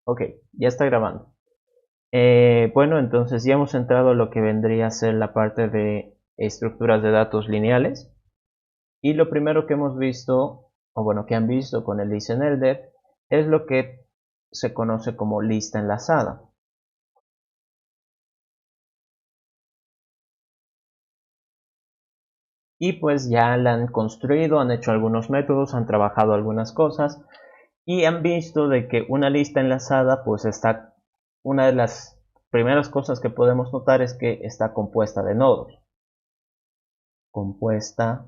Ok, ya está grabando. Bueno, entonces ya hemos entrado a lo que vendría a ser la parte de estructuras de datos lineales. Y lo primero que hemos visto, o bueno, que han visto con el ListenElder, es lo que se conoce como lista enlazada. Y pues ya la han construido, han hecho algunos métodos, han trabajado algunas cosas y han visto de que una lista enlazada pues está, una de las primeras cosas que podemos notar es que está compuesta de nodos. Compuesta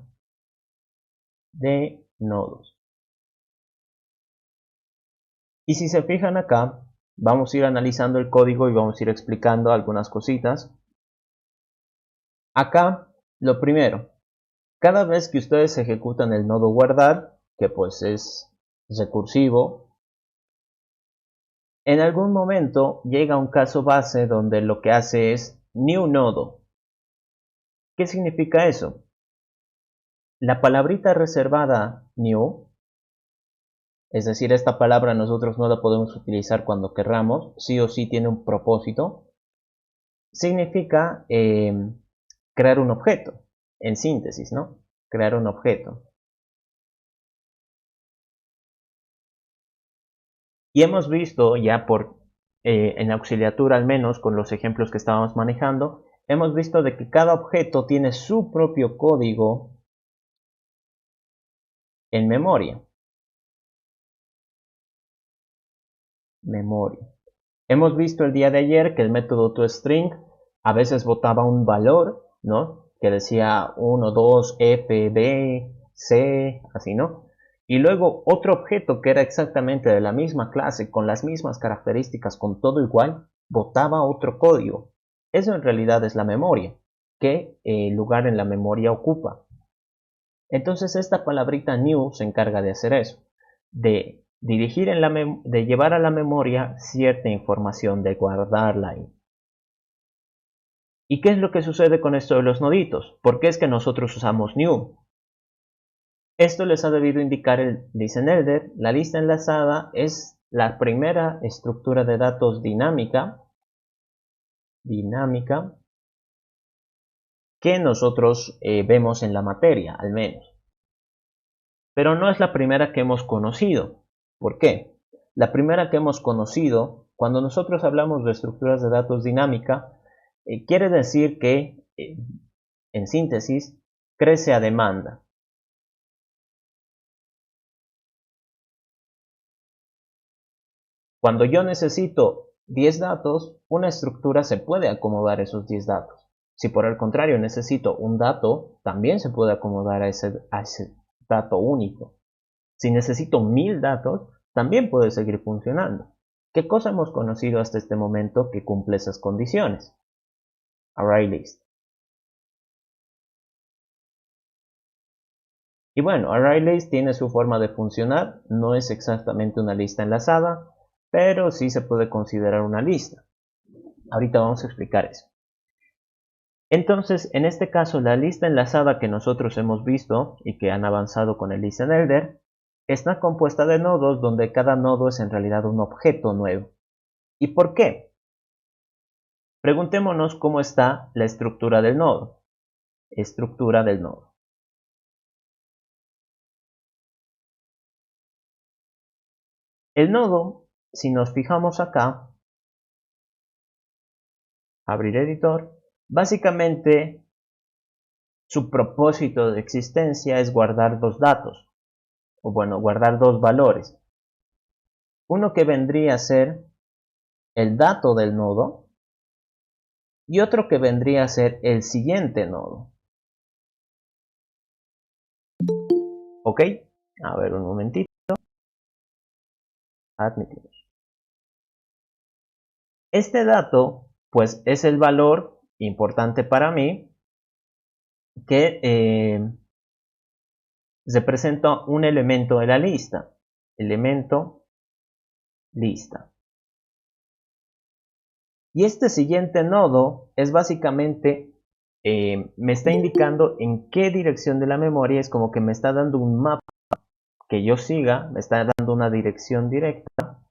de nodos. Y si se fijan acá, vamos a ir analizando el código y vamos a ir explicando algunas cositas. Acá, lo primero, cada vez que ustedes ejecutan el nodo guardar, que pues es recursivo, en algún momento llega un caso base donde lo que hace es new nodo. ¿Qué significa eso? La palabrita reservada new, es decir, esta palabra nosotros no la podemos utilizar cuando querramos, sí o sí tiene un propósito, significa crear un objeto, en síntesis, ¿no? Crear un objeto. Y hemos visto ya en auxiliatura al menos, con los ejemplos que estábamos manejando, hemos visto de que cada objeto tiene su propio código en memoria. Hemos visto el día de ayer que el método toString a veces botaba un valor, ¿no? Que decía 1, 2, F, B, C, así, ¿no? Y luego otro objeto que era exactamente de la misma clase, con las mismas características, con todo igual, botaba otro código. Eso en realidad es la memoria. ¿Qué lugar en la memoria ocupa? Entonces esta palabrita new se encarga de hacer eso, de dirigir de llevar a la memoria cierta información, de guardarla ahí. ¿Y qué es lo que sucede con esto de los noditos? ¿Por qué es que nosotros usamos new? Esto les ha debido indicar el ListenElder. La lista enlazada es la primera estructura de datos dinámica que nosotros vemos en la materia, al menos. Pero no es la primera que hemos conocido. ¿Por qué? La primera que hemos conocido, cuando nosotros hablamos de estructuras de datos dinámica, quiere decir que, en síntesis, crece a demanda. Cuando yo necesito 10 datos, una estructura se puede acomodar a esos 10 datos. Si por el contrario necesito un dato, también se puede acomodar a ese dato único. Si necesito 1000 datos, también puede seguir funcionando. ¿Qué cosa hemos conocido hasta este momento que cumple esas condiciones? ArrayList. Y bueno, ArrayList tiene su forma de funcionar, no es exactamente una lista enlazada, pero sí se puede considerar una lista. Ahorita vamos a explicar eso. Entonces, en este caso, la lista enlazada que nosotros hemos visto y que han avanzado con el ListenElder está compuesta de nodos donde cada nodo es en realidad un objeto nuevo. ¿Y por qué? Preguntémonos cómo está la estructura del nodo. Estructura del nodo. El nodo, si nos fijamos acá, abrir editor, básicamente su propósito de existencia es guardar dos datos, o bueno, guardar dos valores. Uno que vendría a ser el dato del nodo y otro que vendría a ser el siguiente nodo. ¿Ok? A ver, un momentito. Admitimos. Este dato, pues, es el valor importante para mí que representa un elemento de la lista. Elemento lista. Y este siguiente nodo es básicamente, me está indicando en qué dirección de la memoria, es como que me está dando un mapa que yo siga, me está dando una dirección directa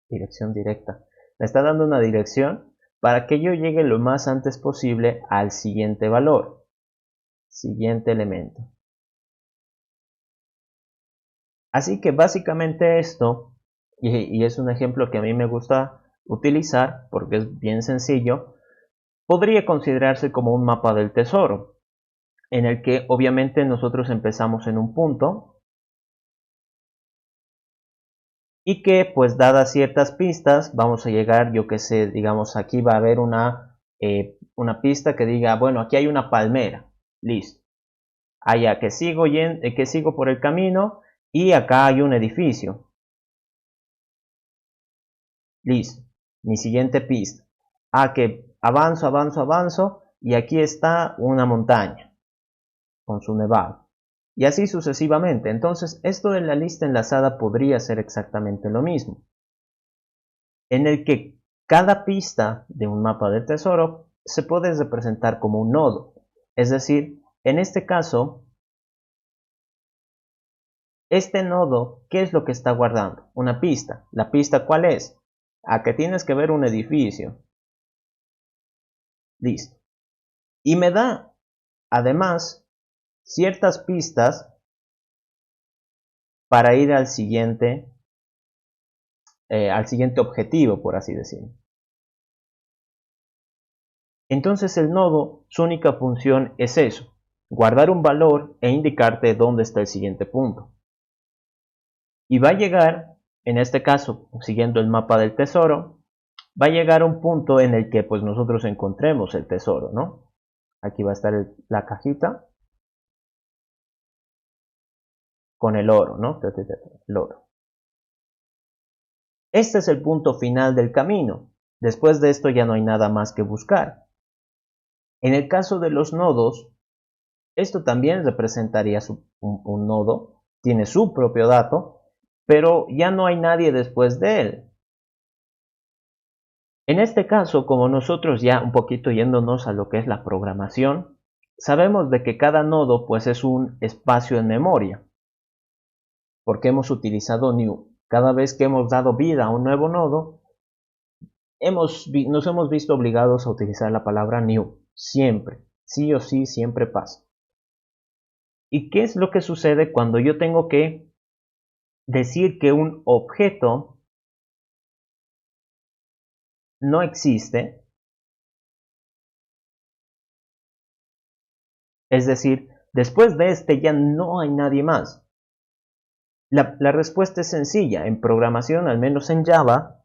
dirección directa. Me está dando una dirección para que yo llegue lo más antes posible al siguiente valor, siguiente elemento. Así que básicamente esto, y es un ejemplo que a mí me gusta utilizar porque es bien sencillo, podría considerarse como un mapa del tesoro, en el que obviamente nosotros empezamos en un punto y que pues dadas ciertas pistas vamos a llegar, yo que sé, digamos aquí va a haber una pista que diga, bueno, aquí hay una palmera, listo. Allá que sigo por el camino y acá hay un edificio, listo. Mi siguiente pista. Que avanzo y aquí está una montaña con su nevado. Y así sucesivamente. Entonces, esto de la lista enlazada podría ser exactamente lo mismo, en el que cada pista de un mapa del tesoro se puede representar como un nodo. Es decir, en este caso, este nodo, ¿qué es lo que está guardando? Una pista. ¿La pista cuál es? Que tienes que ver un edificio. Listo. Y me da, además, ciertas pistas para ir al siguiente objetivo, por así decirlo. Entonces el nodo, su única función es eso, guardar un valor e indicarte dónde está el siguiente punto. Y va a llegar, en este caso, siguiendo el mapa del tesoro, va a llegar a un punto en el que pues nosotros encontremos el tesoro, ¿no? Aquí va a estar la cajita con el oro, ¿no? El oro. Este es el punto final del camino. Después de esto ya no hay nada más que buscar. En el caso de los nodos, esto también representaría un nodo, tiene su propio dato, pero ya no hay nadie después de él. En este caso, como nosotros ya un poquito yéndonos a lo que es la programación, sabemos de que cada nodo pues es un espacio en memoria, porque hemos utilizado new. Cada vez que hemos dado vida a un nuevo nodo, nos hemos visto obligados a utilizar la palabra new, siempre, sí o sí, siempre pasa. ¿Y qué es lo que sucede cuando yo tengo que decir que un objeto no existe? Es decir, después de este ya no hay nadie más. La respuesta es sencilla. En programación, al menos en Java,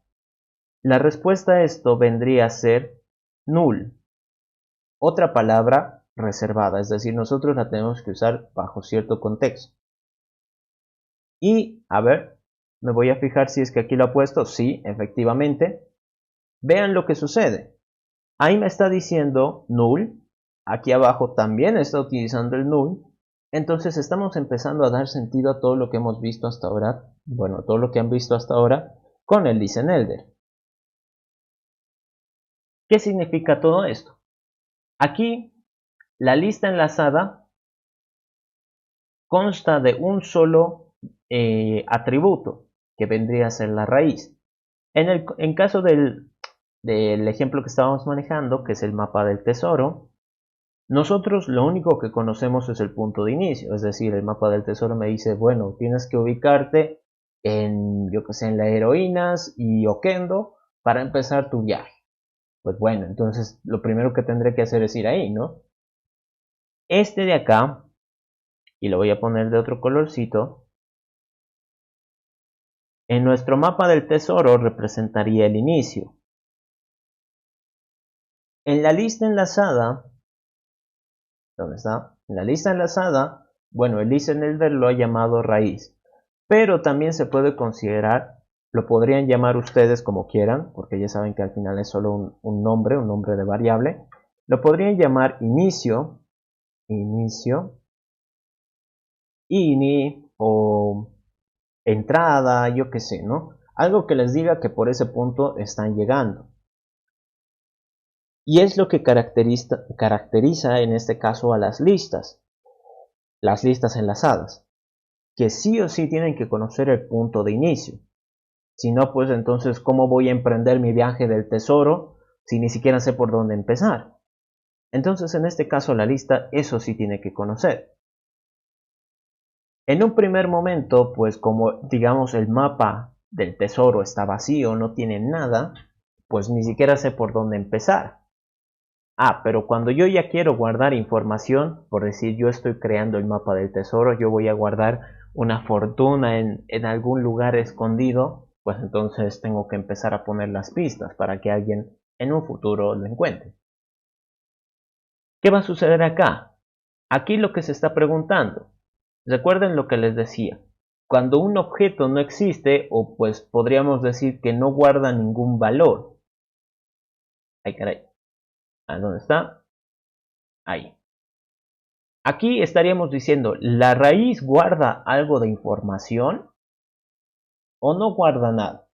la respuesta a esto vendría a ser null. Otra palabra reservada, es decir, nosotros la tenemos que usar bajo cierto contexto. Y, a ver, me voy a fijar si es que aquí lo ha puesto. Sí, efectivamente. Vean lo que sucede. Ahí me está diciendo null. Aquí abajo también está utilizando el null. Entonces estamos empezando a dar sentido a todo lo que hemos visto hasta ahora. Bueno, todo lo que han visto hasta ahora con el ListenElder. ¿Qué significa todo esto? Aquí la lista enlazada consta de un solo atributo, que vendría a ser la raíz. En caso del ejemplo que estábamos manejando, que es el mapa del tesoro, nosotros lo único que conocemos es el punto de inicio, es decir, el mapa del tesoro me dice, bueno, tienes que ubicarte en, yo que sé, en las heroínas y Oquendo para empezar tu viaje. Pues bueno, entonces lo primero que tendré que hacer es ir ahí, ¿no? Este de acá, y lo voy a poner de otro colorcito, en nuestro mapa del tesoro representaría el inicio. En la lista enlazada, ¿dónde está? En la lista enlazada, bueno, el ListenElder lo ha llamado raíz, pero también se puede considerar, lo podrían llamar ustedes como quieran, porque ya saben que al final es solo un nombre de variable, lo podrían llamar inicio, ini o entrada, yo qué sé, ¿no? Algo que les diga que por ese punto están llegando. Y es lo que caracteriza en este caso a las listas enlazadas, que sí o sí tienen que conocer el punto de inicio. Si no, pues entonces, ¿cómo voy a emprender mi viaje del tesoro si ni siquiera sé por dónde empezar? Entonces, en este caso, la lista, eso sí tiene que conocer. En un primer momento, pues como digamos el mapa del tesoro está vacío, no tiene nada, pues ni siquiera sé por dónde empezar. Pero cuando yo ya quiero guardar información, por decir yo estoy creando el mapa del tesoro, yo voy a guardar una fortuna en algún lugar escondido, pues entonces tengo que empezar a poner las pistas para que alguien en un futuro lo encuentre. ¿Qué va a suceder acá? Aquí lo que se está preguntando, recuerden lo que les decía, cuando un objeto no existe, o pues podríamos decir que no guarda ningún valor. Ay, caray. ¿A dónde está? Ahí. Aquí estaríamos diciendo, ¿la raíz guarda algo de información o no guarda nada?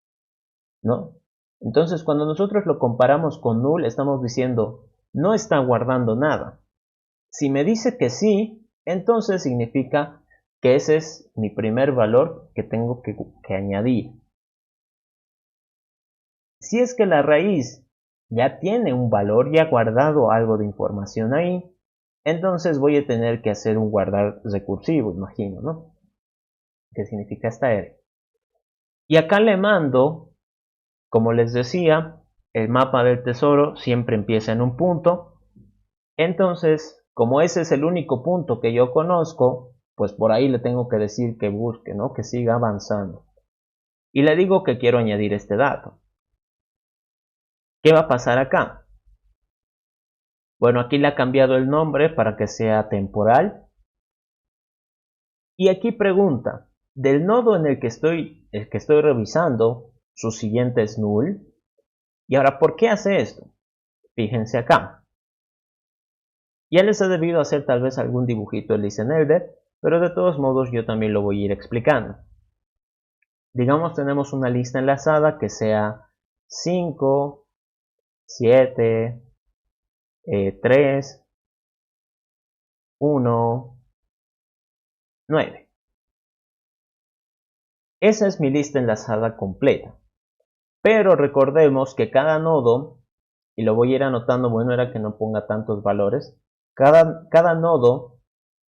¿No? Entonces, cuando nosotros lo comparamos con null, estamos diciendo, no está guardando nada. Si me dice que sí, entonces significa que ese es mi primer valor que tengo que añadir. Si es que la raíz ya tiene un valor, ya ha guardado algo de información ahí, entonces voy a tener que hacer un guardar recursivo, imagino, ¿no? ¿Qué significa esta R? Y acá le mando, como les decía, el mapa del tesoro siempre empieza en un punto. Entonces, como ese es el único punto que yo conozco, pues por ahí le tengo que decir que busque, ¿no? Que siga avanzando. Y le digo que quiero añadir este dato. ¿Qué va a pasar acá? Bueno, aquí le ha cambiado el nombre para que sea temporal. Y aquí pregunta, del nodo en el que estoy revisando, su siguiente es null. Y ahora, ¿por qué hace esto? Fíjense acá. Ya les he debido hacer tal vez algún dibujito en ListenElder, pero de todos modos yo también lo voy a ir explicando. Digamos tenemos una lista enlazada que sea 5, 7, 3, 1, 9. Esa es mi lista enlazada completa. Pero recordemos que cada nodo, y lo voy a ir anotando, bueno era que no ponga tantos valores, cada nodo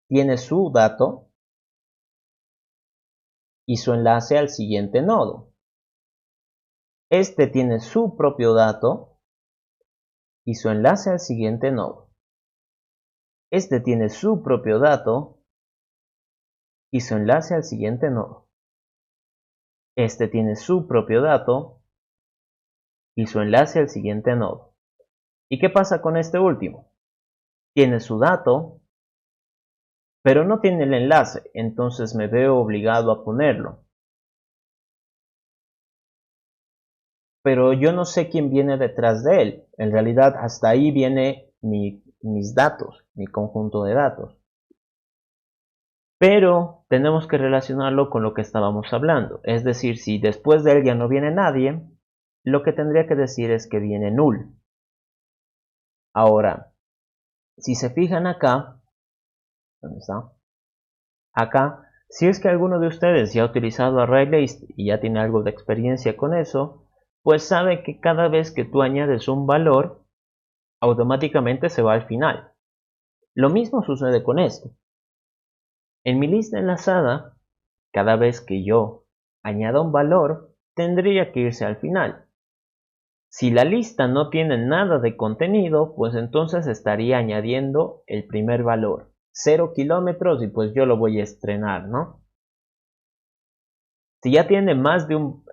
tiene su dato y su enlace al siguiente nodo. Este tiene su propio dato y su enlace al siguiente nodo. Este tiene su propio dato y su enlace al siguiente nodo. Este tiene su propio dato y su enlace al siguiente nodo. ¿Y qué pasa con este último? Tiene su dato, pero no tiene el enlace, entonces me veo obligado a ponerlo. Pero yo no sé quién viene detrás de él. En realidad hasta ahí viene mis datos, mi conjunto de datos. Pero tenemos que relacionarlo con lo que estábamos hablando. Es decir, si después de él ya no viene nadie, lo que tendría que decir es que viene null. Ahora, si se fijan acá, ¿dónde está? Acá, si es que alguno de ustedes ya ha utilizado ArrayList y ya tiene algo de experiencia con eso, pues sabe que cada vez que tú añades un valor, automáticamente se va al final. Lo mismo sucede con esto. En mi lista enlazada, cada vez que yo añada un valor, tendría que irse al final. Si la lista no tiene nada de contenido, pues entonces estaría añadiendo el primer valor, 0 kilómetros, y pues yo lo voy a estrenar, ¿no? Si ya tiene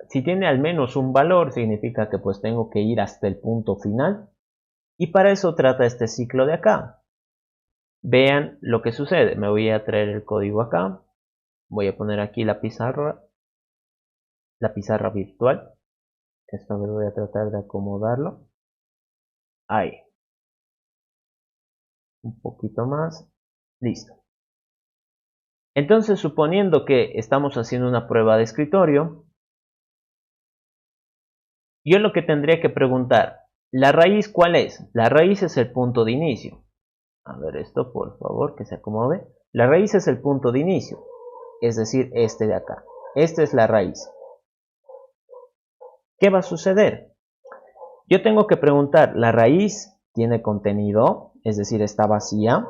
si tiene al menos un valor, significa que pues tengo que ir hasta el punto final, y para eso trata este ciclo de acá. Vean lo que sucede. Me voy a traer el código acá, voy a poner aquí la pizarra virtual. Esto me voy a tratar de acomodarlo. Ahí. Un poquito más. Listo. Entonces, suponiendo que estamos haciendo una prueba de escritorio, yo lo que tendría que preguntar, ¿la raíz cuál es? La raíz es el punto de inicio. A ver esto, por favor, que se acomode. La raíz es el punto de inicio, es decir, este de acá. Esta es la raíz. ¿Qué va a suceder? Yo tengo que preguntar, ¿la raíz tiene contenido? Es decir, ¿está vacía?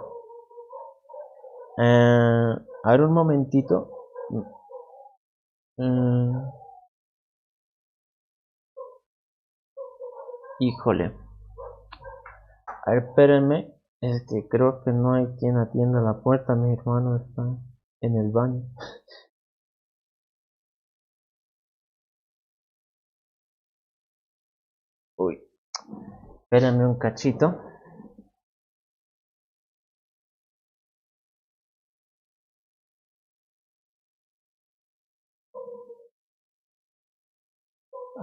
A ver un momentito. Mm, híjole. A ver, espérenme. Es que creo que no hay quien atienda la puerta. Mi hermano está en el baño. Uy, espérenme un cachito.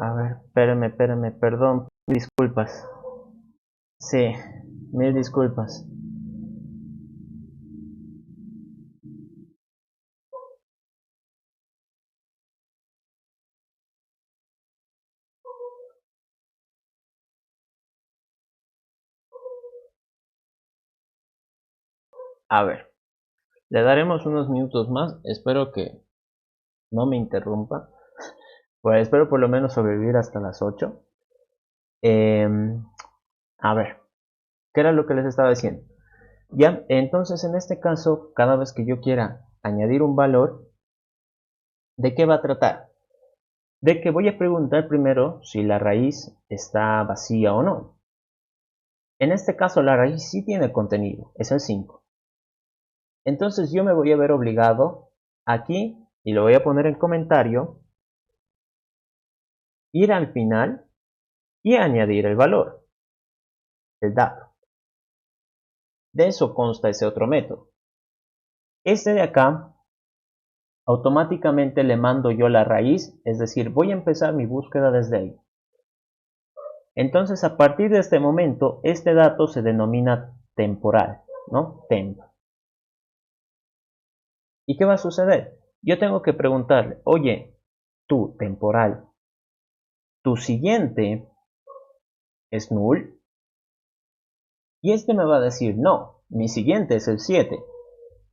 A ver, espérenme, perdón. Disculpas. Sí, mil disculpas. A ver, le daremos unos minutos más. Espero que no me interrumpa. Pues espero por lo menos sobrevivir hasta las 8. A ver, ¿qué era lo que les estaba diciendo? Ya, entonces en este caso, cada vez que yo quiera añadir un valor, ¿de qué va a tratar? De que voy a preguntar primero si la raíz está vacía o no. En este caso la raíz sí tiene contenido, es el 5. Entonces yo me voy a ver obligado aquí, y lo voy a poner en comentario, ir al final y añadir el valor, el dato. De eso consta ese otro método. Este de acá, automáticamente le mando yo la raíz, es decir, voy a empezar mi búsqueda desde ahí. Entonces, a partir de este momento, este dato se denomina temporal, ¿no? Temp. ¿Y qué va a suceder? Yo tengo que preguntarle, oye, tú, temporal, ¿tu siguiente es null? Y este me va a decir, no, mi siguiente es el 7.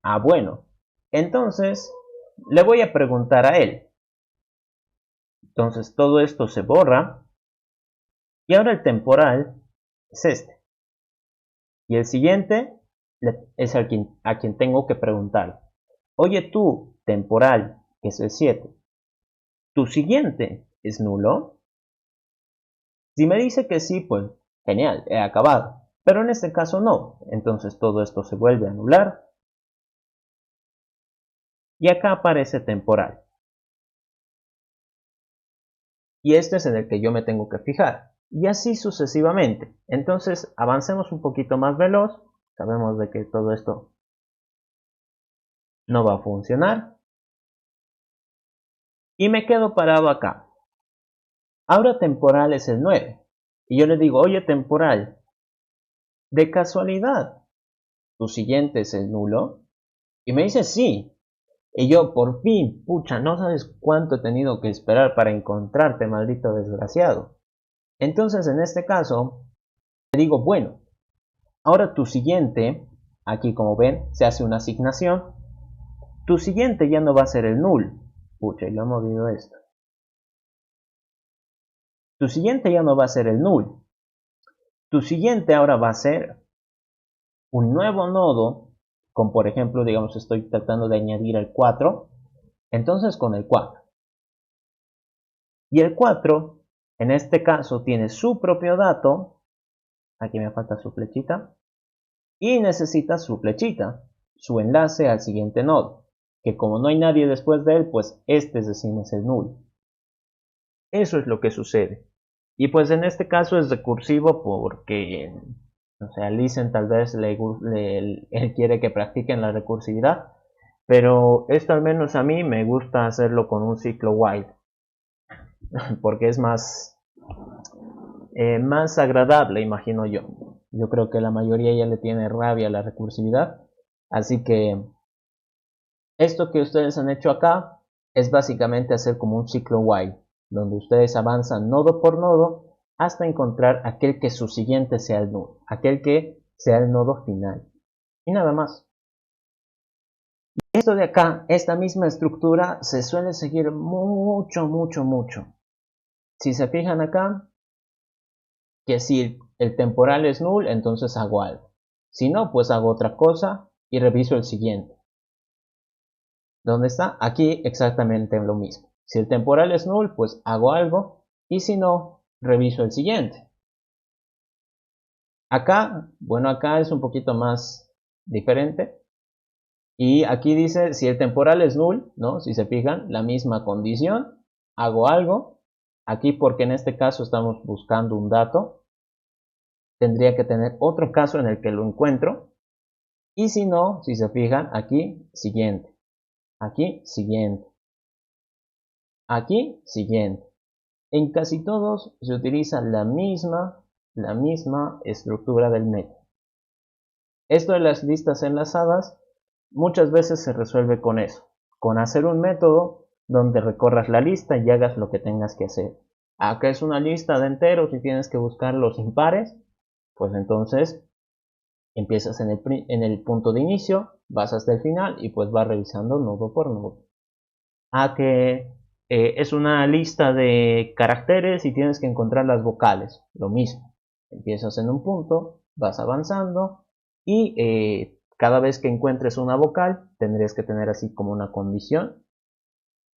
Ah, bueno. Entonces, le voy a preguntar a él. Entonces, todo esto se borra. Y ahora el temporal es este. Y el siguiente es a quien tengo que preguntar. Oye tú, temporal, que es el 7, ¿tu siguiente es nulo? Si me dice que sí, pues genial, he acabado. Pero en este caso no. Entonces todo esto se vuelve a anular. Y acá aparece temporal. Y este es en el que yo me tengo que fijar. Y así sucesivamente. Entonces avancemos un poquito más veloz. Sabemos de que todo esto no va a funcionar. Y me quedo parado acá. Ahora temporal es el 9. Y yo le digo, oye temporal, de casualidad, ¿tu siguiente es el nulo? Y me dice sí. Y yo, por fin, pucha, no sabes cuánto he tenido que esperar para encontrarte, maldito desgraciado. Entonces, en este caso, le digo, bueno, ahora tu siguiente, aquí como ven, se hace una asignación. Tu siguiente ya no va a ser el null. Pucha, y lo he movido esto. Tu siguiente ya no va a ser el null. Tu siguiente ahora va a ser un nuevo nodo, con por ejemplo, digamos, estoy tratando de añadir el 4, entonces con el 4. Y el 4, en este caso, tiene su propio dato, aquí me falta su flechita, y necesita su flechita, su enlace al siguiente nodo, que como no hay nadie después de él, pues este es el null. Eso es lo que sucede. Y pues en este caso es recursivo porque, o sea, Listen tal vez él quiere que practiquen la recursividad, pero esto al menos a mí me gusta hacerlo con un ciclo while, porque es más agradable, imagino yo. Yo creo que la mayoría ya le tiene rabia a la recursividad, así que esto que ustedes han hecho acá es básicamente hacer como un ciclo while, donde ustedes avanzan nodo por nodo hasta encontrar aquel que su siguiente sea el nudo, aquel que sea el nodo final. Y nada más. Y esto de acá, esta misma estructura, se suele seguir mucho. Si se fijan acá, que si el temporal es null, entonces hago algo. Si no, pues hago otra cosa y reviso el siguiente. ¿Dónde está? Aquí exactamente lo mismo. Si el temporal es null, pues hago algo. Y si no, reviso el siguiente. Acá, bueno, acá es un poquito más diferente. Y aquí dice, si el temporal es null, ¿no? Si se fijan, la misma condición, hago algo. Aquí, porque en este caso estamos buscando un dato, tendría que tener otro caso en el que lo encuentro. Y si no, si se fijan, aquí, siguiente. Aquí, siguiente. Aquí, siguiente. En casi todos se utiliza la misma estructura del método. Esto de las listas enlazadas muchas veces se resuelve con eso, con hacer un método donde recorras la lista y hagas lo que tengas que hacer. Acá es una lista de enteros y tienes que buscar los impares, pues entonces empiezas en el punto de inicio, vas hasta el final y pues vas revisando nodo por nodo. Que es una lista de caracteres y tienes que encontrar las vocales, lo mismo. Empiezas en un punto, vas avanzando y cada vez que encuentres una vocal tendrías que tener así como una condición.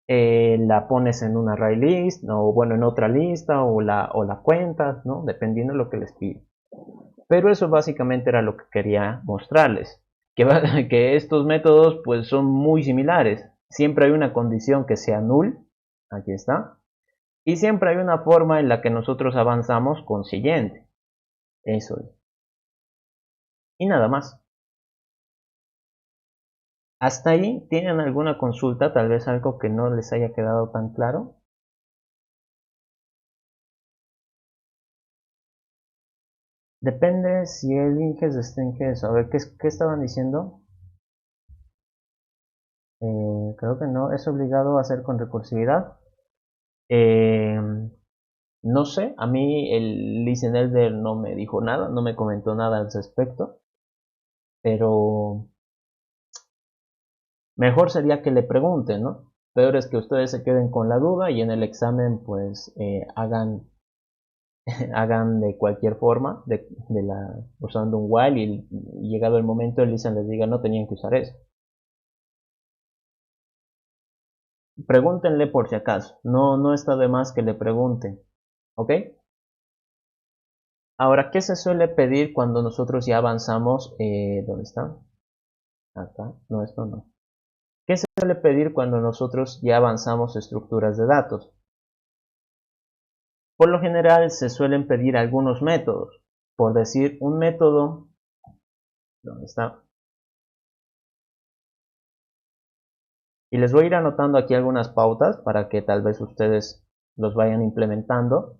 La pones en una array list, o bueno, en otra lista, o la cuentas, ¿no? Dependiendo de lo que les pide. Pero eso básicamente era lo que quería mostrarles. Que estos métodos pues son muy similares. Siempre hay una condición que sea null, aquí está, y siempre hay una forma en la que nosotros avanzamos con siguiente. Eso es. Y nada más. ¿Hasta ahí tienen alguna consulta? Tal vez algo que no les haya quedado tan claro. Depende si el inges de stringes. A ver, ¿qué estaban diciendo? Creo que no. ¿Es obligado a hacer con recursividad? Eh, no sé, a mí el listener no me dijo nada, no me comentó nada al respecto, pero mejor sería que le pregunten, ¿no? Peor es que ustedes se queden con la duda y en el examen pues hagan, hagan de cualquier forma, usando un while y llegado el momento el listener les diga no tenían que usar eso. Pregúntenle por si acaso, no está de más que le pregunten, ¿ok? Ahora, ¿qué se suele pedir cuando nosotros ya avanzamos? ¿Dónde está? Acá, no, esto no. ¿Qué se suele pedir cuando nosotros ya avanzamos estructuras de datos? Por lo general se suelen pedir algunos métodos. Por decir, un método, ¿dónde está? Y les voy a ir anotando aquí algunas pautas para que tal vez ustedes los vayan implementando.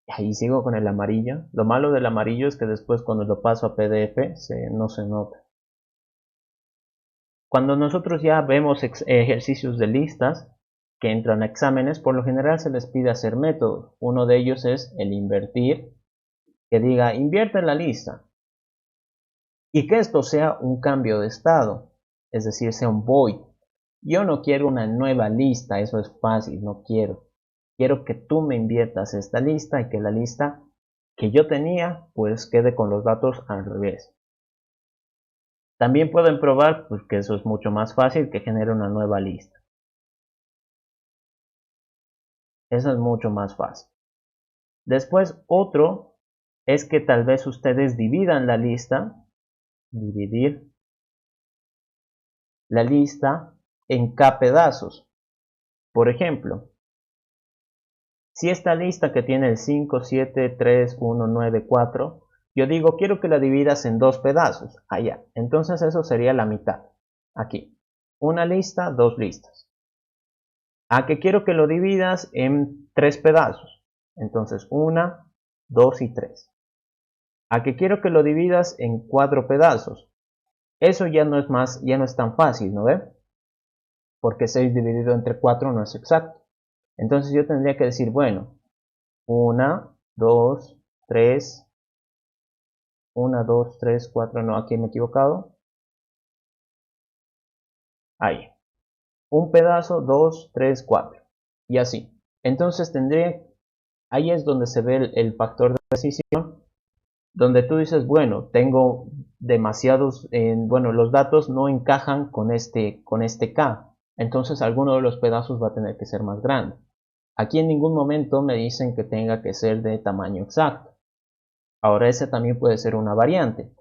Ahí sigo con el amarillo. Lo malo del amarillo es que después cuando lo paso a PDF no se nota. Cuando nosotros ya vemos ejercicios de listas que entran a exámenes, por lo general se les pide hacer métodos. Uno de ellos es el invertir, que diga invierte en la lista. Y que esto sea un cambio de estado, es decir, sea un void. Yo no quiero una nueva lista, eso es fácil, no quiero. Quiero que tú me inviertas esta lista y que la lista que yo tenía pues quede con los datos al revés. También pueden probar pues, que eso es mucho más fácil que genere una nueva lista. Eso es mucho más fácil. Después otro es que tal vez ustedes dividan la lista, dividir la lista en K pedazos. Por ejemplo, si esta lista que tiene el 5, 7, 3, 1, 9, 4, yo digo quiero que la dividas en dos pedazos, allá. Entonces eso sería la mitad. Aquí, una lista, dos listas. A que quiero que lo dividas en tres pedazos. Entonces, 1, 2 y 3. A que quiero que lo dividas en cuatro pedazos. Eso ya no es tan fácil, ¿no ve? Porque 6 dividido entre 4 no es exacto. Entonces yo tendría que decir, bueno, 1, 2, 3, 1, 2, 3, 4, no, aquí me he equivocado. Ahí. Un pedazo, 2, 3, 4. Y así. Entonces tendría ahí es donde se ve el factor de decisión, donde tú dices, bueno, tengo demasiados, bueno, los datos no encajan con este K, entonces alguno de los pedazos va a tener que ser más grande. Aquí en ningún momento me dicen que tenga que ser de tamaño exacto. Ahora ese también puede ser una variante,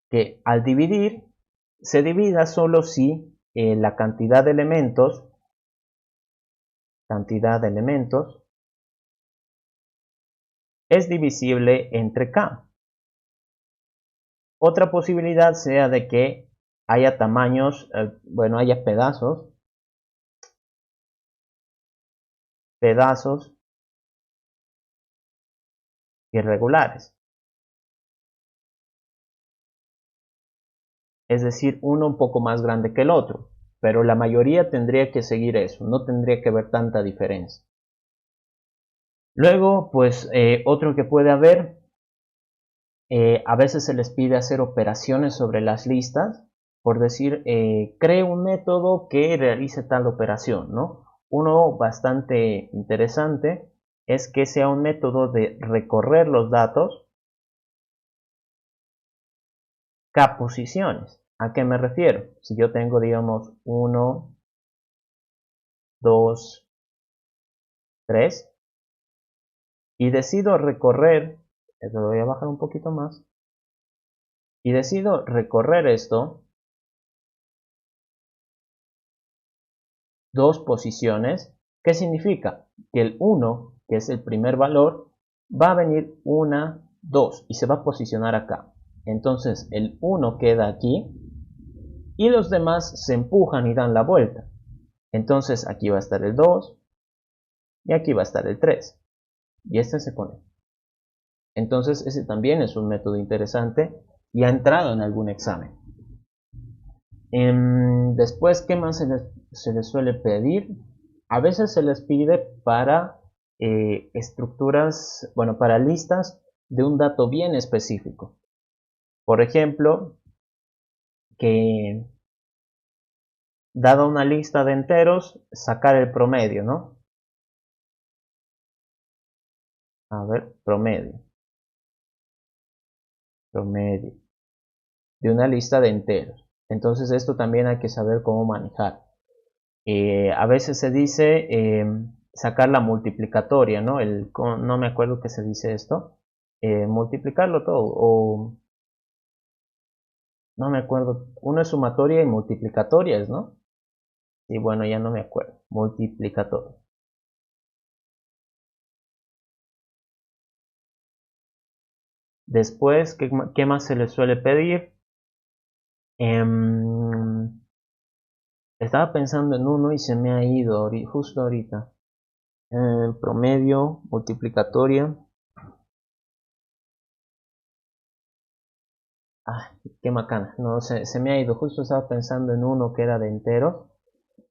que al dividir se divida solo si la cantidad de elementos es divisible entre K. Otra posibilidad sea de que haya tamaños, bueno, haya pedazos irregulares. Es decir, uno un poco más grande que el otro, pero la mayoría tendría que seguir eso, no tendría que haber tanta diferencia. Luego, pues otro que puede haber, a veces se les pide hacer operaciones sobre las listas, por decir, cree un método que realice tal operación, ¿no? Uno bastante interesante es que sea un método de recorrer los datos K posiciones. ¿A qué me refiero? Si yo tengo, digamos, 1, 2, 3 y decido recorrer, lo voy a bajar un poquito más, y decido recorrer esto 2 posiciones, ¿qué significa? Que el 1, que es el primer valor, va a venir 1, 2 y se va a posicionar acá. Entonces el 1 queda aquí y los demás se empujan y dan la vuelta. Entonces aquí va a estar el 2 y aquí va a estar el 3 y este se pone. Entonces ese también es un método interesante y ha entrado en algún examen. Después, ¿qué más se les suele pedir? A veces se les pide para estructuras, bueno, para listas de un dato bien específico. Por ejemplo, que dada una lista de enteros, sacar el promedio, ¿no? A ver, promedio de una lista de enteros. Entonces esto también hay que saber cómo manejar. A veces se dice sacar la multiplicatoria, ¿no? No me acuerdo qué se dice esto. Multiplicarlo todo, o no me acuerdo. Uno es sumatoria y multiplicatorias, ¿no? Y bueno, ya no me acuerdo. Multiplicatoria. Después, ¿qué más se le suele pedir? Estaba pensando en uno y se me ha ido justo ahorita. Promedio, multiplicatoria. Ah, qué macana. No, se me ha ido. Justo estaba pensando en uno que era de enteros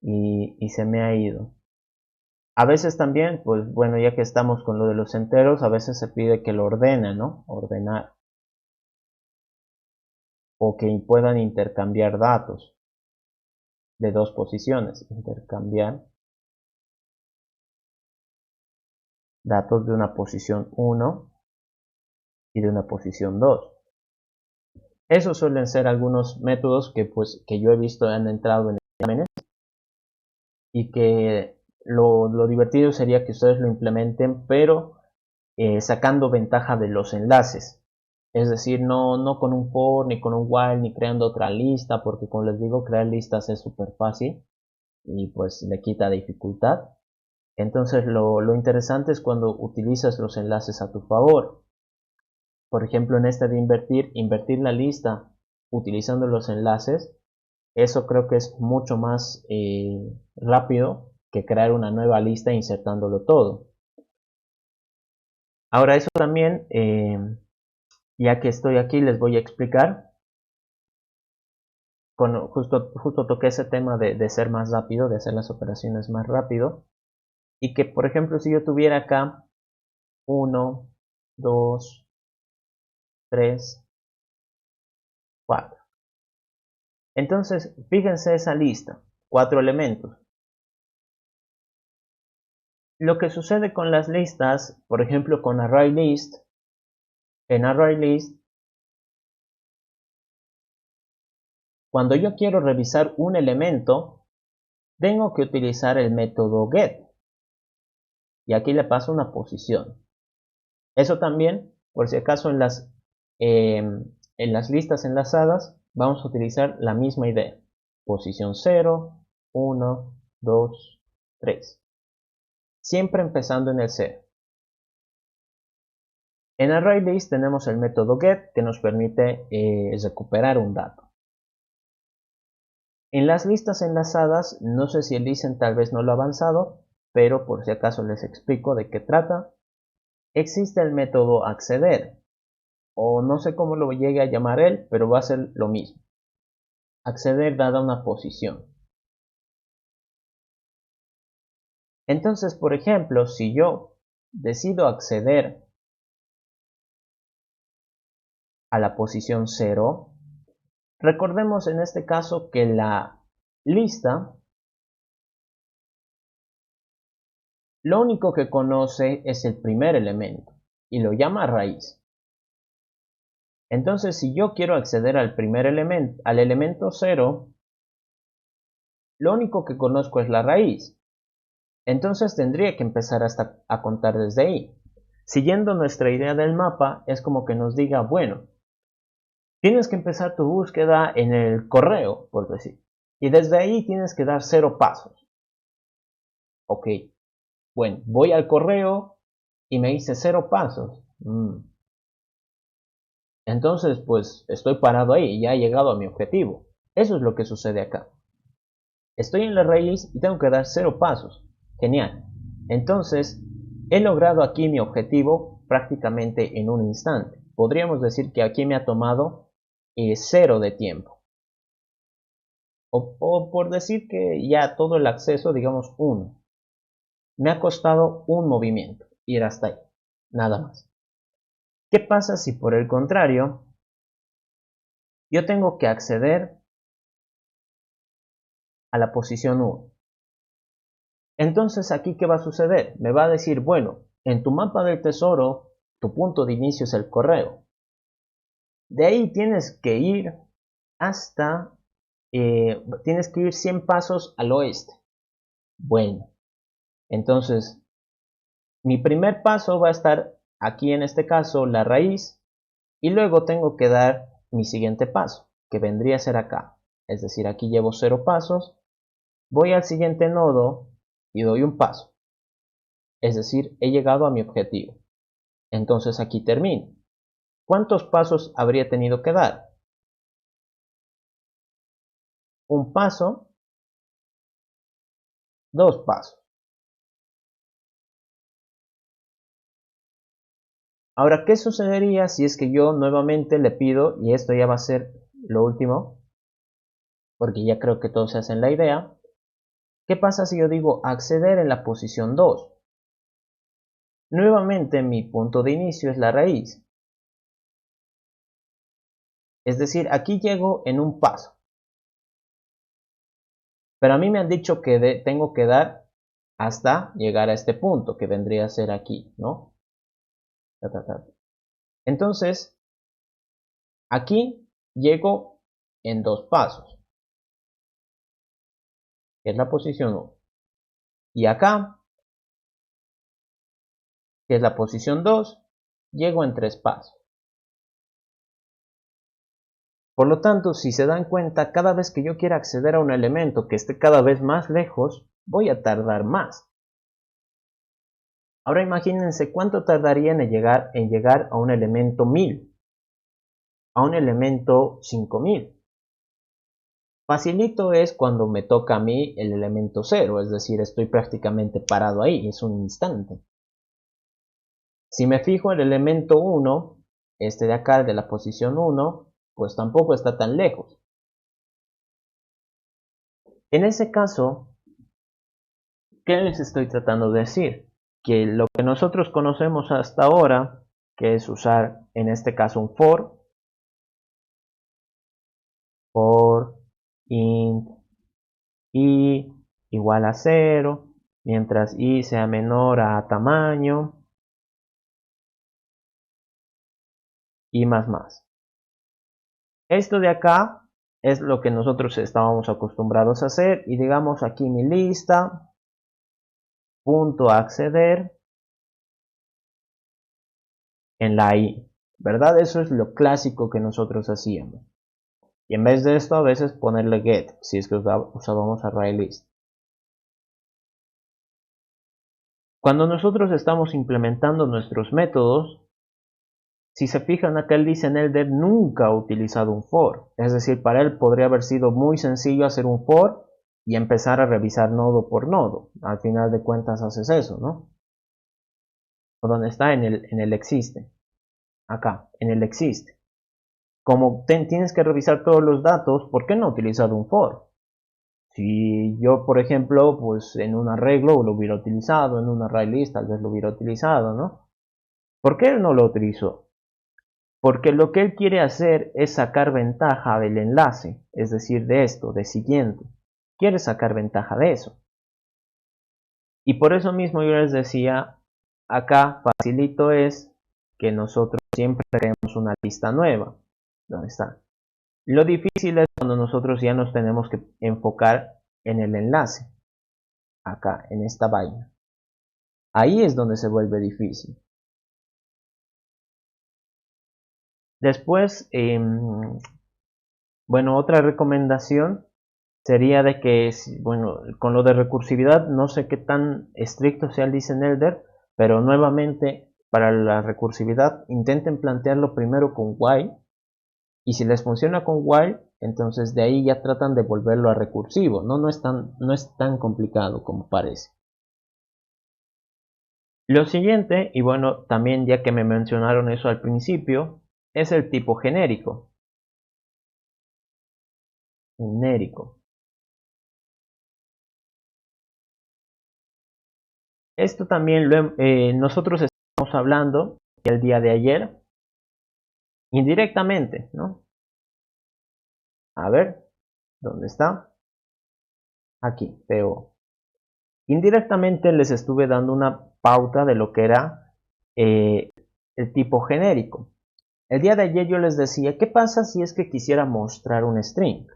y se me ha ido. A veces también, pues bueno, ya que estamos con lo de los enteros, a veces se pide que lo ordenen, ¿no? Ordenar. O que puedan intercambiar datos de dos posiciones. Intercambiar datos de una posición 1 y de una posición 2. Esos suelen ser algunos métodos que yo he visto han entrado en exámenes y que lo divertido sería que ustedes lo implementen, pero sacando ventaja de los enlaces. Es decir, no con un for, ni con un while, ni creando otra lista, porque como les digo, crear listas es súper fácil y pues le quita dificultad. Entonces lo interesante es cuando utilizas los enlaces a tu favor. Por ejemplo, en este de invertir la lista utilizando los enlaces, eso creo que es mucho más rápido que crear una nueva lista insertándolo todo. Ahora eso también, ya que estoy aquí, les voy a explicar. Justo toqué ese tema de ser más rápido, de hacer las operaciones más rápido. Y que, por ejemplo, si yo tuviera acá 1, 2, 3, 4. Entonces, fíjense esa lista, 4 elementos. Lo que sucede con las listas, por ejemplo con ArrayList, en ArrayList, cuando yo quiero revisar un elemento, tengo que utilizar el método get. Y aquí le paso una posición. Eso también, por si acaso en las listas enlazadas, vamos a utilizar la misma idea. Posición 0, 1, 2, 3. Siempre empezando en el 0. En ArrayList tenemos el método get que nos permite recuperar un dato. En las listas enlazadas, no sé si el listen tal vez no lo ha avanzado, pero por si acaso les explico de qué trata. Existe el método acceder, o no sé cómo lo llegue a llamar él, pero va a ser lo mismo. Acceder dada una posición. Entonces, por ejemplo, si yo decido acceder a la posición 0, recordemos en este caso que la lista lo único que conoce es el primer elemento y lo llama raíz. Entonces, si yo quiero acceder al primer elemento, al elemento 0, lo único que conozco es la raíz. Entonces tendría que empezar a contar desde ahí. Siguiendo nuestra idea del mapa, es como que nos diga, bueno, tienes que empezar tu búsqueda en el correo, por decir. Y desde ahí tienes que dar 0 pasos. Ok, bueno, voy al correo y me dice 0 pasos. Entonces, pues estoy parado ahí y ya he llegado a mi objetivo. Eso es lo que sucede acá. Estoy en la raíz y tengo que dar 0 pasos. Genial. Entonces, he logrado aquí mi objetivo prácticamente en un instante. Podríamos decir que aquí me ha tomado 0 de tiempo. O por decir que ya todo el acceso, digamos 1. Me ha costado un movimiento. Ir hasta ahí. Nada más. ¿Qué pasa si por el contrario yo tengo que acceder a la posición 1? Entonces aquí ¿qué va a suceder? Me va a decir, bueno, en tu mapa del tesoro, tu punto de inicio es el correo. De ahí tienes que ir hasta, tienes que ir 100 pasos al oeste. Bueno, entonces mi primer paso va a estar aquí en este caso la raíz y luego tengo que dar mi siguiente paso, que vendría a ser acá. Es decir, aquí llevo 0 pasos, voy al siguiente nodo y doy un paso. Es decir, he llegado a mi objetivo. Entonces aquí termino. ¿Cuántos pasos habría tenido que dar? Un paso, 2 pasos. Ahora, ¿qué sucedería si es que yo nuevamente le pido, y esto ya va a ser lo último, porque ya creo que todos se hacen la idea? ¿Qué pasa si yo digo acceder en la posición 2? Nuevamente mi punto de inicio es la raíz. Es decir, aquí llego en un paso. Pero a mí me han dicho que tengo que dar hasta llegar a este punto, que vendría a ser aquí, ¿no? Entonces, aquí llego en 2 pasos, que es la posición 1. Y acá, que es la posición 2, llego en 3 pasos. Por lo tanto, si se dan cuenta, cada vez que yo quiera acceder a un elemento que esté cada vez más lejos, voy a tardar más. Ahora imagínense cuánto tardaría en llegar a un elemento 1000, a un elemento 5000. Facilito es cuando me toca a mí el elemento 0, es decir, estoy prácticamente parado ahí, es un instante. Si me fijo en el elemento 1, este de acá, de la posición 1, pues tampoco está tan lejos. En ese caso, ¿qué les estoy tratando de decir? Que lo que nosotros conocemos hasta ahora, que es usar en este caso un for int i igual a 0, mientras i sea menor a tamaño y más. Esto de acá es lo que nosotros estábamos acostumbrados a hacer, y digamos aquí mi lista, punto acceder en la i, ¿verdad? Eso es lo clásico que nosotros hacíamos. Y en vez de esto a veces ponerle get, si es que usábamos ArrayList. Cuando nosotros estamos implementando nuestros métodos, si se fijan acá él dice en Elder nunca ha utilizado un for. Es decir, para él podría haber sido muy sencillo hacer un for y empezar a revisar nodo por nodo. Al final de cuentas haces eso, ¿no? ¿O dónde está? En el existe. Acá, en el existe. Como tienes que revisar todos los datos, ¿por qué no ha utilizado un for? Si yo, por ejemplo, pues en un arreglo lo hubiera utilizado, en un ArrayList tal vez lo hubiera utilizado, ¿no? ¿Por qué él no lo utilizó? Porque lo que él quiere hacer es sacar ventaja del enlace, es decir, de esto, de siguiente. Quiere sacar ventaja de eso. Y por eso mismo yo les decía, acá facilito es que nosotros siempre creemos una lista nueva. ¿Dónde está? Lo difícil es cuando nosotros ya nos tenemos que enfocar en el enlace. Acá, en esta vaina. Ahí es donde se vuelve difícil. Después, bueno, otra recomendación sería de que, bueno, con lo de recursividad, no sé qué tan estricto sea el DisenElder, pero nuevamente, para la recursividad, intenten plantearlo primero con while, y si les funciona con while, entonces de ahí ya tratan de volverlo a recursivo, no es tan complicado como parece. Lo siguiente, y bueno, también ya que me mencionaron eso al principio, es el tipo genérico. Esto también nosotros estamos hablando el día de ayer, indirectamente, ¿no? A ver, ¿dónde está? Aquí, PO. Indirectamente les estuve dando una pauta de lo que era el tipo genérico. El día de ayer yo les decía, ¿qué pasa si es que quisiera mostrar un string?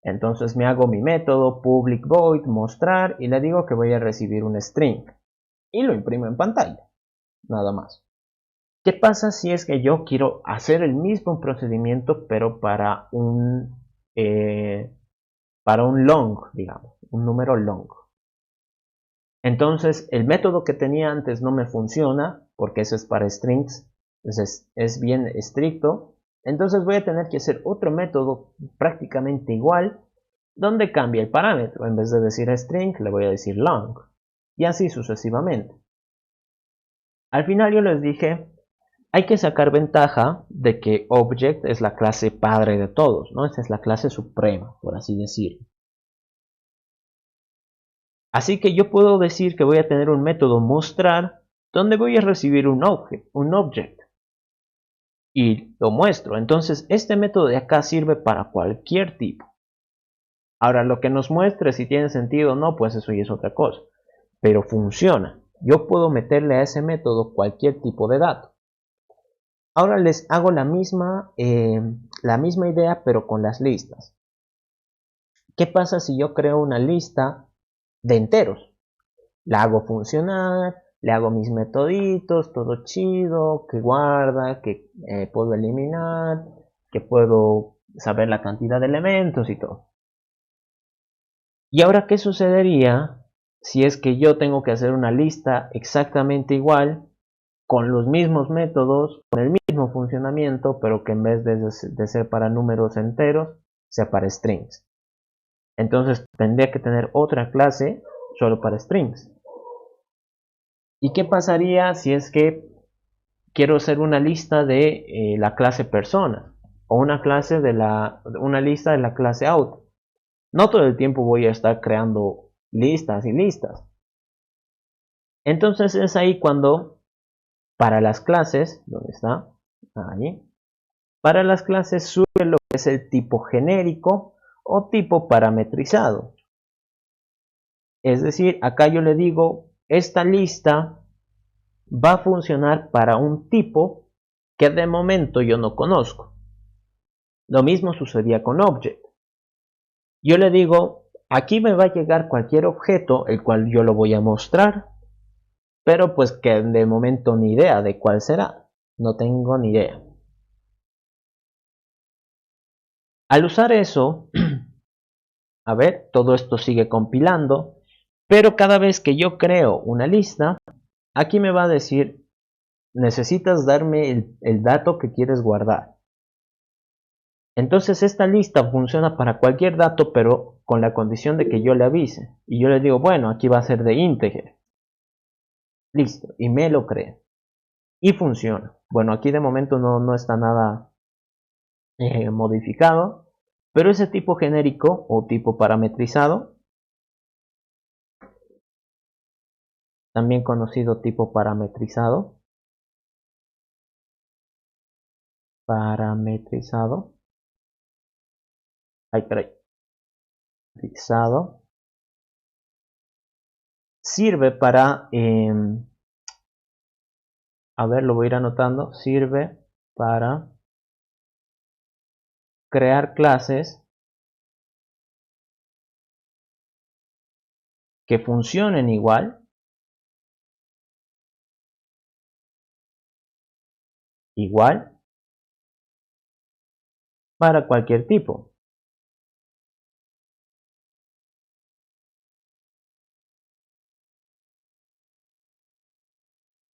Entonces me hago mi método public void mostrar y le digo que voy a recibir un string y lo imprimo en pantalla, nada más. ¿Qué pasa si es que yo quiero hacer el mismo procedimiento pero para un long, digamos, un número long? Entonces el método que tenía antes no me funciona porque eso es para strings, entonces es bien estricto. Entonces voy a tener que hacer otro método prácticamente igual donde cambia el parámetro. En vez de decir string le voy a decir long y así sucesivamente. Al final yo les dije, hay que sacar ventaja de que object es la clase padre de todos, ¿no? Esta es la clase suprema, por así decirlo. Así que yo puedo decir que voy a tener un método mostrar donde voy a recibir un object y lo muestro. Entonces este método de acá sirve para cualquier tipo. Ahora lo que nos muestre si tiene sentido o no, pues eso ya es otra cosa. Pero funciona. Yo puedo meterle a ese método cualquier tipo de dato. Ahora les hago la misma idea pero con las listas. ¿Qué pasa si yo creo una lista de enteros? La hago funcionar, le hago mis metoditos, todo chido, que guarda, que puedo eliminar, que puedo saber la cantidad de elementos y todo. Y ahora, ¿qué sucedería si es que yo tengo que hacer una lista exactamente igual, con los mismos métodos, con el mismo funcionamiento, pero que en vez de ser para números enteros, sea para strings? Entonces tendría que tener otra clase solo para strings. ¿Y qué pasaría si es que quiero hacer una lista de la clase persona o una lista de la clase auto? No todo el tiempo voy a estar creando listas y listas. Entonces es ahí cuando para las clases, ¿dónde está? Ahí. Para las clases sube lo que es el tipo genérico o tipo parametrizado. Es decir, acá yo le digo, esta lista va a funcionar para un tipo que de momento yo no conozco. Lo mismo sucedía con Object. Yo le digo, aquí me va a llegar cualquier objeto, el cual yo lo voy a mostrar, pero pues que de momento ni idea de cuál será. No tengo ni idea. Al usar eso, a ver, todo esto sigue compilando, pero cada vez que yo creo una lista, aquí me va a decir, necesitas darme el dato que quieres guardar. Entonces esta lista funciona para cualquier dato, pero con la condición de que yo le avise. Y yo le digo, bueno, aquí va a ser de integer. Listo, y me lo cree. Y funciona. Bueno, aquí de momento no está nada modificado, pero ese tipo genérico o tipo parametrizado, también conocido tipo parametrizado, sirve para, a ver, lo voy a ir anotando, sirve para crear clases que funcionen igual para cualquier tipo.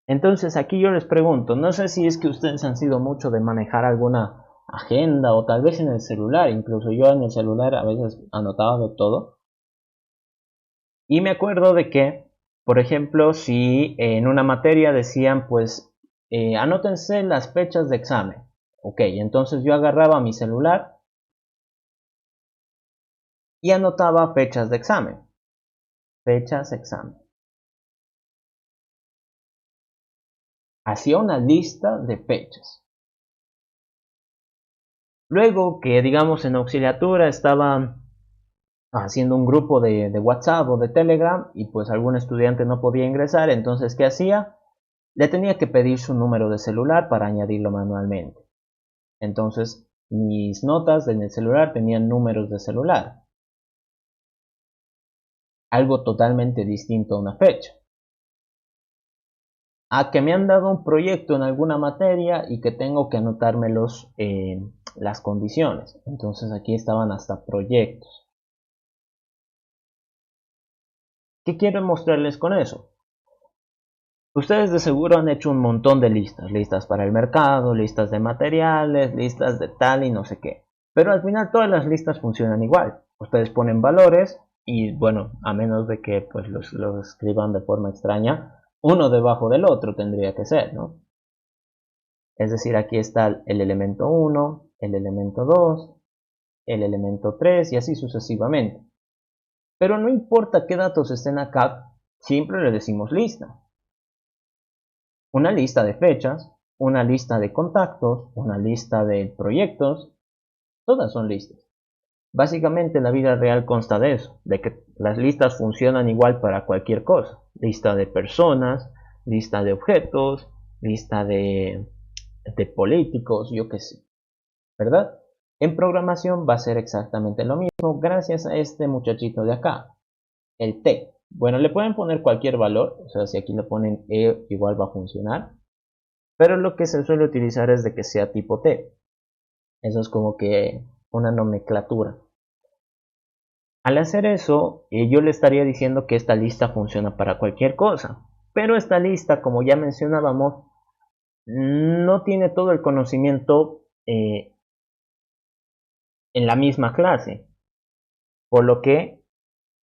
Entonces aquí yo les pregunto, no sé si es que ustedes han sido mucho de manejar alguna agenda o tal vez en el celular, incluso yo en el celular a veces anotaba de todo. Y me acuerdo de que, por ejemplo, si en una materia decían, pues, anótense las fechas de examen. Ok, entonces yo agarraba mi celular y anotaba fechas de examen. Fechas, examen. Hacía una lista de fechas. Luego que, digamos, en auxiliatura estaba haciendo un grupo de WhatsApp o de Telegram y pues algún estudiante no podía ingresar, entonces ¿qué hacía? Le tenía que pedir su número de celular para añadirlo manualmente. Entonces mis notas en el celular tenían números de celular. Algo totalmente distinto a una fecha. A que me han dado un proyecto en alguna materia y que tengo que anotarme las condiciones. Entonces aquí estaban hasta proyectos. ¿Qué quiero mostrarles con eso? Ustedes de seguro han hecho un montón de listas, listas para el mercado, listas de materiales, listas de tal y no sé qué. Pero al final todas las listas funcionan igual. Ustedes ponen valores y bueno, a menos de que pues los escriban de forma extraña, uno debajo del otro tendría que ser, ¿no? Es decir, aquí está el elemento 1, el elemento 2, el elemento 3 y así sucesivamente. Pero no importa qué datos estén acá, siempre le decimos lista. Una lista de fechas, una lista de contactos, una lista de proyectos, todas son listas. Básicamente la vida real consta de eso, de que las listas funcionan igual para cualquier cosa. Lista de personas, lista de objetos, lista de políticos, yo qué sé, ¿verdad? En programación va a ser exactamente lo mismo gracias a este muchachito de acá, el T. Bueno, le pueden poner cualquier valor, o sea, si aquí le ponen E igual va a funcionar. Pero lo que se suele utilizar es de que sea tipo T. Eso es como que una nomenclatura. Al hacer eso, yo le estaría diciendo que esta lista funciona para cualquier cosa. Pero esta lista, como ya mencionábamos, no tiene todo el conocimiento en la misma clase. Por lo que,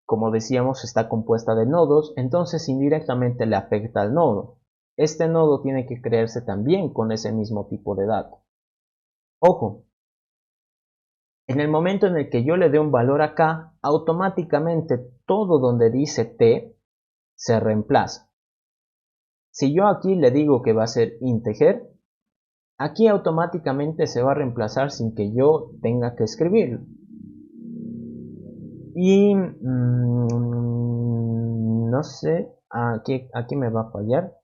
como decíamos, está compuesta de nodos, entonces indirectamente le afecta al nodo. Este nodo tiene que crearse también con ese mismo tipo de datos. Ojo, en el momento en el que yo le dé un valor acá, automáticamente todo donde dice t se reemplaza. Si yo aquí le digo que va a ser integer, aquí automáticamente se va a reemplazar sin que yo tenga que escribirlo. Y no sé, aquí me va a fallar.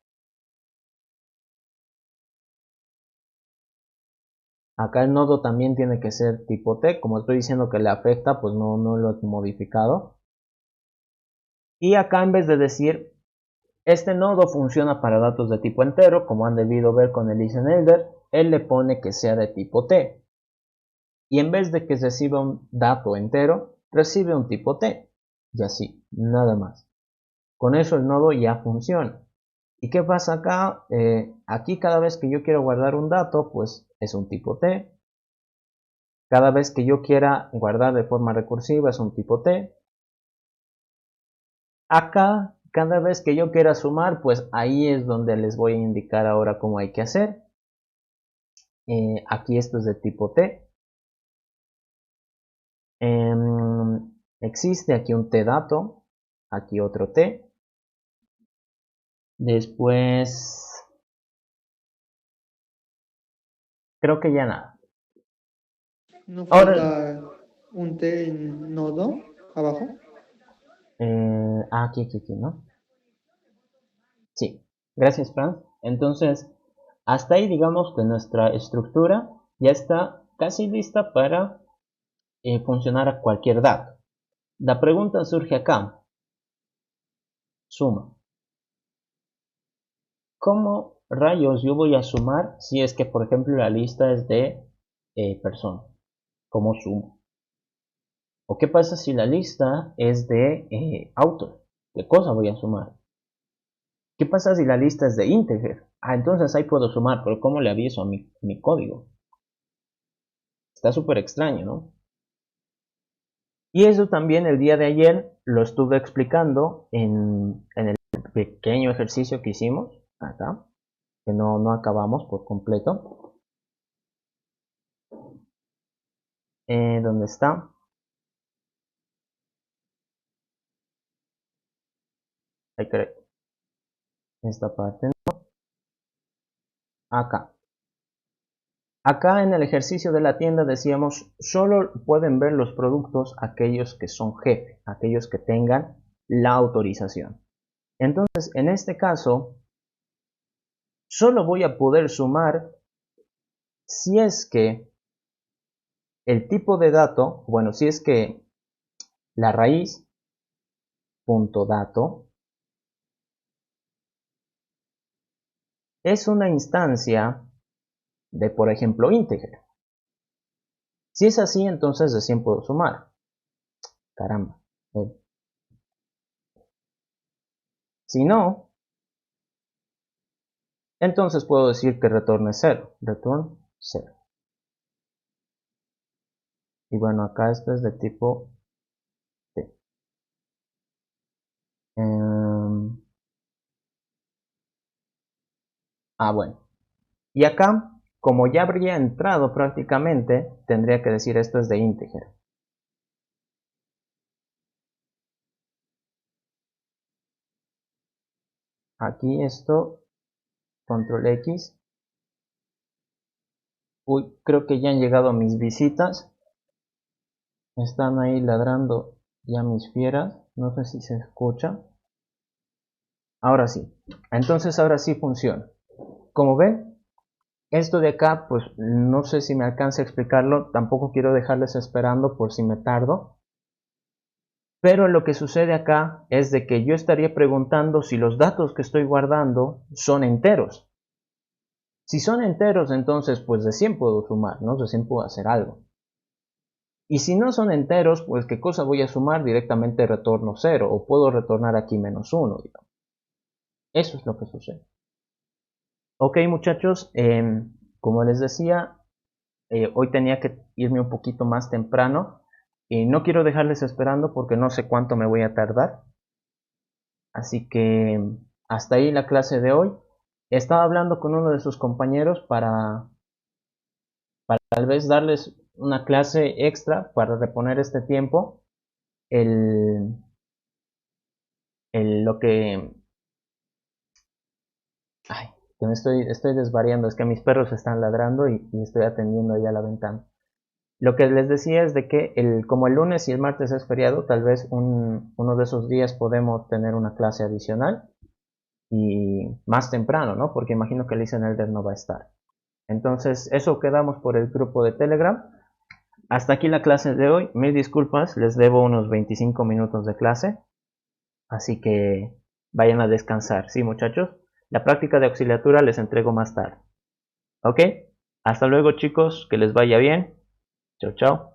Acá el nodo también tiene que ser tipo T, como estoy diciendo que le afecta, pues no lo he modificado. Y acá en vez de decir, este nodo funciona para datos de tipo entero, como han debido ver con el listenElder, él le pone que sea de tipo T. Y en vez de que reciba un dato entero, recibe un tipo T. Y así, nada más. Con eso el nodo ya funciona. ¿Y qué pasa acá? Aquí cada vez que yo quiero guardar un dato, pues es un tipo T. Cada vez que yo quiera guardar de forma recursiva es un tipo T. Acá, cada vez que yo quiera sumar, pues ahí es donde les voy a indicar ahora cómo hay que hacer. Aquí esto es de tipo T. Existe aquí un T dato, aquí otro T. Después, creo que ya nada. ¿No Ahora, falta un T en nodo abajo? aquí, ¿no? Sí, gracias, Franz. Entonces, hasta ahí digamos que nuestra estructura ya está casi lista para funcionar a cualquier dato. La pregunta surge acá. Suma. ¿Cómo rayos yo voy a sumar si es que, por ejemplo, la lista es de personas? ¿Cómo sumo? ¿O qué pasa si la lista es de autos? ¿Qué cosa voy a sumar? ¿Qué pasa si la lista es de integer? Entonces ahí puedo sumar, pero ¿cómo le aviso a mi código? Está súper extraño, ¿no? Y eso también el día de ayer lo estuve explicando en el pequeño ejercicio que hicimos acá, que no acabamos por completo. ¿Dónde está? Ahí creo. Esta parte. Acá. Acá en el ejercicio de la tienda decíamos, solo pueden ver los productos aquellos que son jefe, aquellos que tengan la autorización. Entonces, en este caso, solo voy a poder sumar si es que el tipo de dato, bueno, si es que la raíz punto dato es una instancia de, por ejemplo, integer. Si es así, entonces recién puedo sumar. Caramba. Si no, entonces puedo decir que retorne 0. Return 0. Y bueno, acá esto es de tipo T. Bueno. Y acá, como ya habría entrado prácticamente, tendría que decir esto es de integer. Aquí esto, control X. Uy, creo que ya han llegado mis visitas. Están ahí ladrando ya mis fieras. No sé si se escucha. Ahora sí. Entonces ahora sí funciona. Como ven, esto de acá, pues no sé si me alcanza a explicarlo. Tampoco quiero dejarles esperando por si me tardo. Pero lo que sucede acá es de que yo estaría preguntando si los datos que estoy guardando son enteros. Si son enteros, entonces pues recién puedo sumar, ¿no? Recién puedo hacer algo. Y si no son enteros, pues ¿qué cosa voy a sumar? Directamente retorno 0 o puedo retornar aquí -1, digamos. Eso es lo que sucede. Ok, muchachos, como les decía, hoy tenía que irme un poquito más temprano y no quiero dejarles esperando porque no sé cuánto me voy a tardar. Así que hasta ahí la clase de hoy. Estaba hablando con uno de sus compañeros para tal vez darles una clase extra para reponer este tiempo. El, lo que... Ay, que estoy desvariando, es que mis perros están ladrando y estoy atendiendo allá a la ventana. Lo que les decía es de que como el lunes y el martes es feriado, tal vez uno de esos días podemos tener una clase adicional y más temprano, ¿no? Porque imagino que Listen Elder no va a estar. Entonces, eso quedamos por el grupo de Telegram. Hasta aquí la clase de hoy. Mil disculpas, les debo unos 25 minutos de clase. Así que vayan a descansar, ¿sí, muchachos? La práctica de auxiliatura les entrego más tarde. ¿Ok? Hasta luego, chicos. Que les vaya bien. Chao, chao.